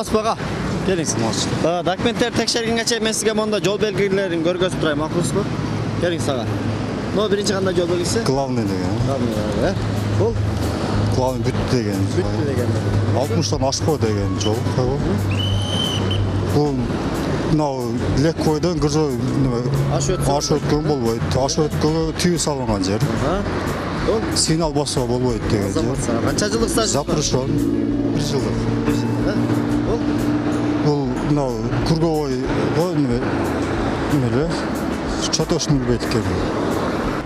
саламатсызбы ага? Келиңиz. Документтер текшергенге мен сизге монда жол белгилерин көргөзүп турайм, макулсузбу? Келиңиз ага. Но биринчи кандай жол белгиси? Главный деген. Главный, бул Главный бүт деген. бүттү деген. 60-тан ашпоо деген жол. Бул мынау Леккойдон Гүржөй аш өткөн болбойт. Аш өткөнгө түйүү салынган жер. Бул Сигнал басуу болбойт деген жер. канча жылдык стаж? Запрещен. 1 жылдык. Бул Бул мынау круговой немеле чатошный бетке.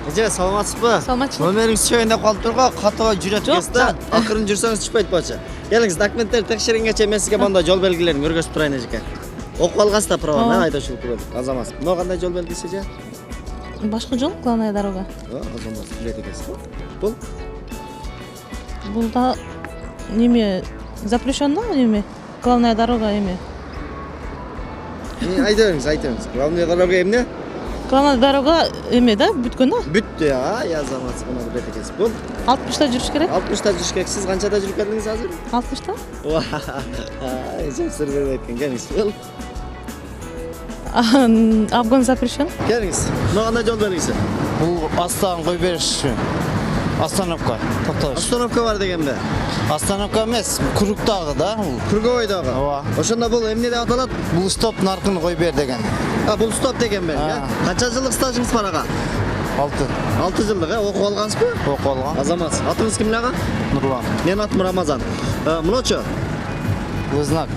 Эже, саламатсызбы? Саламатчылык. Номериңиз чөйүндө калып турга, катыбай жүрөт Жок, кез да. Акырын жүрсөңүз түшпөйт болчу. Келиңиз, документтер текшергенге мен сизге монда жол белгилерин көргөзүп турайын эжеке. Окуп алгансыз да праваны, айдоочулук көрдүк. Азамат. Мына кандай жол белгиси же? Башкы жол, главная дорога. Азамат, билет экенсиз. Бул Бул да неме запрещено неме? Главная дорога эме. Айтыңыз. Главный дорога эмне? Главная дорога эме да, бүткөн да? Бүттү, Азамат, мына билет экенсиз. Бул 60-та жүрүш керек. 60-та жүрүш керек. Сиз канчада жүрүп келдиңиз азыр? 60-та? Эжем сыр бербей кеткен. Келиңиз. Бул Обгон запрещен. келиңиз. Мына кандай жол белгиси? Бұл астан қой беріш остановка тоқталыш. Остановка бар дегенбе? Остановка емес, кругтағы да. Круговойдогу. Ооба. Ошондо бул эмне деп аталат? Бұл стоп нарқын қой бер деген. Бул стоп деген бе? Канча жылдык стажыңыз бар ага? 6 жылдык, окуп алгансызбы? Оқы алған. Азамат, атыңыз ким ага? Нұрлан. Менин атым Рамазан. Мыночу? Бұл знак.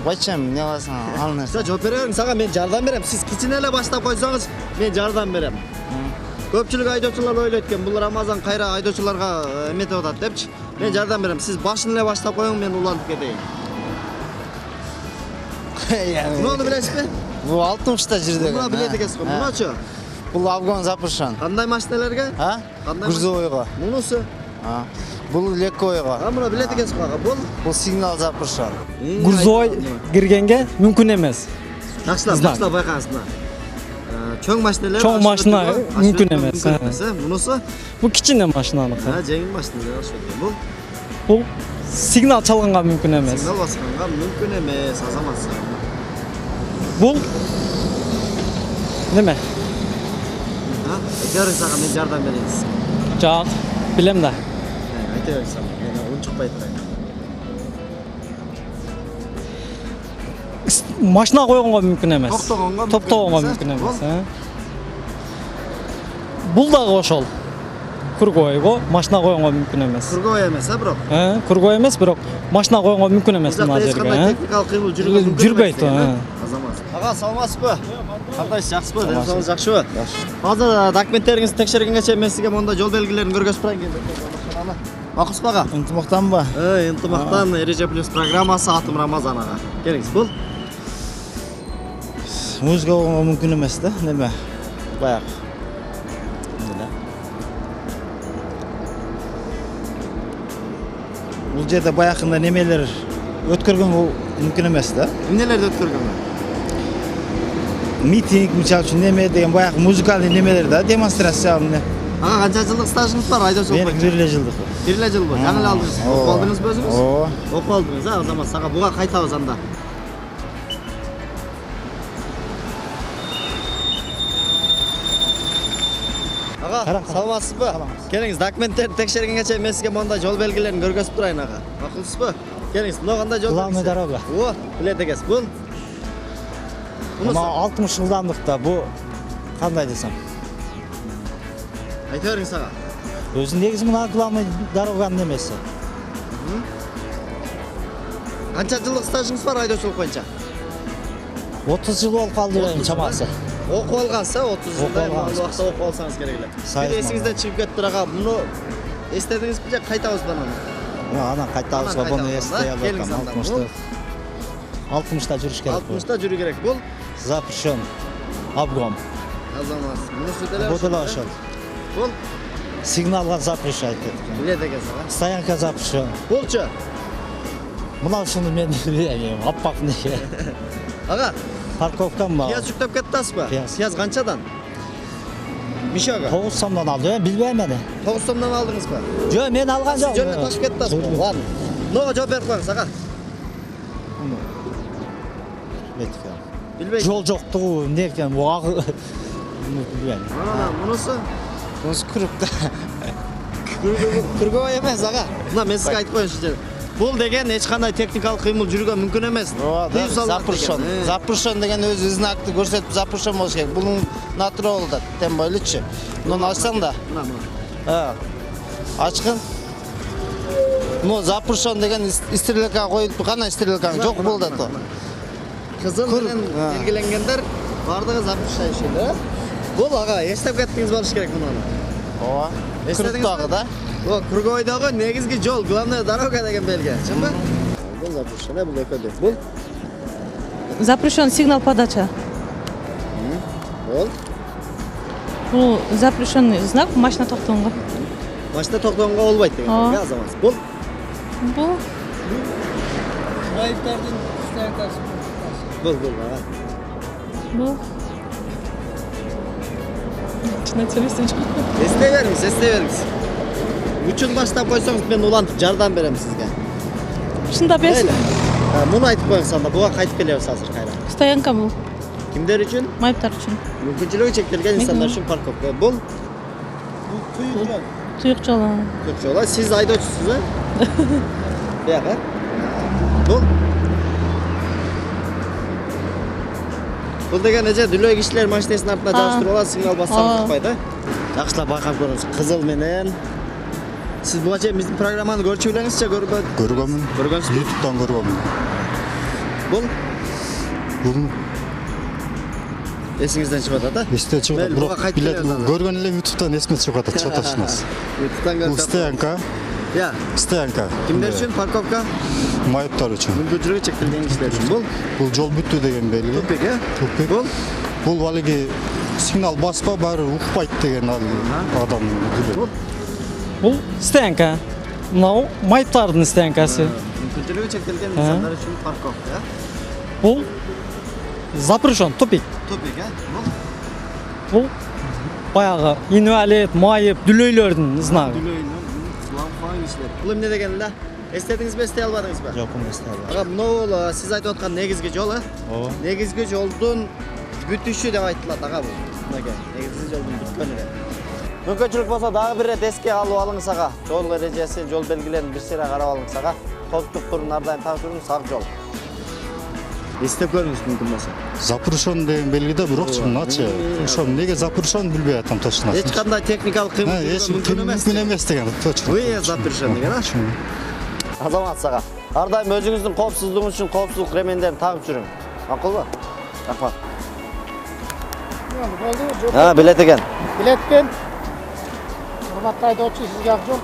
Қойчам, не аласың? Ал нәрсе. Жооп бере бериңиз ага, мен жардам берем. Сиз кичине эле баштап койсоңуз, мен жардам берем. Көпчүлүк айдоочулар ойлойт экен, бул Рамазан кайра айдоочуларга эметип атат депчи. Мен жардам берем. Сиз башын эле баштап коюң, мен улантып кетейин. Муну билесизби? Бұл 60-та жүр деген. Муну билет экенсиз го. Мунучу? Бұл обгон запрещен. Кандай машиналерге? Грузовойға. Мунусу? Бұл леккойға. Муну билет экенсиз го ага. Бұл сигнал запрещен. Грузой киргенге мүмкүн эмес. Жакшылап байкаңыз мына. Чоң машиналар. Чоң машина мүмкүн эмес. Мунусу? Бул кичине машинаныкы. Жеңил машиналар ошол. Бул сигнал чалганга мүмкүн эмес. Сигнал басканга мүмкүн эмес, Азамат. Бул неме? Айта бериңиз ага, мен жардам берейин. Жак, билем да. Айта бериңиз ага, мен унчукпай турайын. Машина койгонго мүмкүн эмес. Токтогонго мүмкүн эмес. Бул дагы ошол. Кругойго машина койгонго мүмкүн эмес. Круговой эмес, бирок. Кругой эмес, бирок машина койгонго мүмкүн эмес мына жерге. Техникалык кыймыл жүргүзүп Жүрбөйт. Азамат. Ага, саламатсызбы? Кандайсыз, жакшысызбы? Денсаулыгыңыз жакшыбы? Азыр документтериңизди текшергенге мен сизге монда жол белгилерин көргөзүп турайын келдим. Макулсузбу ага? Ынтымақтан ба? Ынтымактан Эреже плюс программасы, атым Рамазан ага. Келиңиз, бул Музыка болғанға мүмкін емес та, неме? Баяқ. Бұл жерде баяқында немелер өткөргөн мүмкін емес та. эмнелерди өткөргөн? Митинг, мисалы үчүн неме деген баяқ музыкалный немелер да, демонстрация эмне. Ага, канча жылдык стажыңыз бар айдоочулук боюнча? Менин 1 жылдык. 1 жыл жаңы эле алдыңыз. Окуп алдыңызбы өзүңүз? Ооба. Окуп алдыңыз, Азамат. Сага буга кайтабыз анда. Ага, саламатсызбы? Келиңиз, документтерди текшергенге мен сизге монда жол белгилерин көргөзүп турайын ага. Макулсузбу? Келиңиз, мына кандай жол? Главный дорога. Билет экенсиз. Бул Мына 60 жылдамдыкта бу кандай десем? Айта бериңиз ага. Өзү негизи мына главный дороганын немеси. Канча жылдык стажыңыз бар айдоочулук боюнча? 30 жыл болуп калды чамасы. Окуп алгансыз, 30 жылда убакта окуп алсаңыз керек эле. Бир эсиңизден чыгып кетиптир ага. Муну эстедиңизби же кайтабызбы анан? Анан кайтабызга буну эстей албакам. 60-та жүрүш керек. 60-та жүрүү керек. Бул запрещен. Обгон. Азамат. Мунусу деле Бул деле ошол. Бул Сигналга запрещать эткен. билет экенсиз ага. Стоянка запрещен. Булчу. Мына ушуну мен билбейм, аппак неге. Ага, Парковкам бар. пияз жүктөп кеттасызбы? Пияз. Пияз канчадан? Мишога. 9 сомдон алдым, билбейм эне. 9 сомдон алдыңызбы? Жок, мен алган жок. Жөнүнө ташып кеттасызбы? Ладно. Мынага жооп берип коюңуз ага. Bilbeysiz. Жол жоқтығы не екен уағы білмеймін. Ana bunisi Bunisi kuruq da. Kurgoy emas, aga. Mına men sizga aytib qo'ying shuncha. Bul degan hech qanday texnikalik qiymal жүргөн мүмкін емес. Запрещен. Запрещен деген өзі знакты көрсетіп запрещен болуш керек. Бұның натуралы да тем бойлычы. Мұны ашсаң да. Ашқын. Ну запрещен деген стрелка қойылып қана стрелка жоқ болды то. Қызыл менен белгиленгендер бардығы запрещающий. Бұл аға, естіп кеттіңіз болуш керек мұны. Ооба. Kuruq dağı da. О, Кургойдогу негизги жол, главная дорога деген белги, чынбы? Бул запрещено, бул экөдө. Бул Запрещен сигнал подача. Бул Бұл запрещенный знак машина тоқтауға. машина токтогонго болбойт деген белги азамат. Бул Бұл бул бұл Чына сөйлесем жоқ. Есте беріңіз. Үчүн баштап койсоңуз мен улантып жардам берем сизге. Шында берсін. Муну айтып коюңуз анда, буга кайтып келебиз азыр кайра. Стоянка бұл. Кимдер үчүн? Майыптар үшін. Мүмкүнчүлүгү чектелген инсандар үчүн парковка. Бул Тұйық жолы. Көп жолы. Сиз айдоочусуз, э? Бияка. Бул деген эже дүлөй кишилер машинесинин артына жабыштырып алат, сигнал бассаң чыкпайт, Жакшылап байкап көрүңүз. Кызыл менен. Сиз буга чейин биздин программаны көрчү белеңизчи, көрбөдү? Көргөнмүн. Көргөнсүзбү? YouTube'дан көргөнмүн. Бул Бул эсиңизден чыгып атат, есте чыгып атат. Бирок билет көргөн эле YouTube'дан эсиме чыгып атат, чаташынас. YouTube'дан Бул көрүп атат. стоянка. Я. Стоянка. Кимдер үчүн парковка? Майыптар үчүн. Мүмкүнчүлүгү чектелген кишилер үчүн. Бул Бул жол бүттү деген белги. тупик, э? Тупик. Бул алиги сигнал баспа баары укпайт деген адам билет. Бұл стоянка. Мынау майыптардың стоянкасы. Мүмкүнчүлүгү чектелген инсандар үчүн парковка, э? Бұл запрещен тупик. Тупик, э? Бұл баяғы инвалид, майып, дүлөйлердің знагы. Бул эмне деген эле? Эстедиңизби, эстей албадыңызбы? Жоқ, еместер. Ага, мынау сиз айтып аткан негизги жол, э? Ооба. Негизги жолдун бүтүшү деп айтылат, ага бул. Мынакей, негизги жолдун бүткөнү деп. Мүмкүнчүлүк болсо дагы бир рет эске алып алыңыз ага. Жол эрежеси, жол белгилерин бир сыйра карап алыңыз ага. Коопсуздук турун ар дайым тактыруу сак жол. Эстеп көрүңүз мүмкүн болсо. Запрещен деген белгиде бирокчу мыначы. Ошо эмнеге запрещен билбей атам точно. Эч кандай техникалык кыймыл мүмкүн эмес. Мүмкүн эмес деген точно. Ой, запрещен деген, а? Азамат сага. Ар дайым өзүңүздүн коопсуздугуңуз үчүн коопсуздук ремендерин тагып жүрүң. Макулбу? Рахмат. Болду, Ha, bilet ekan. biletken. Hurmatly aydoqchi, sizga ак жол.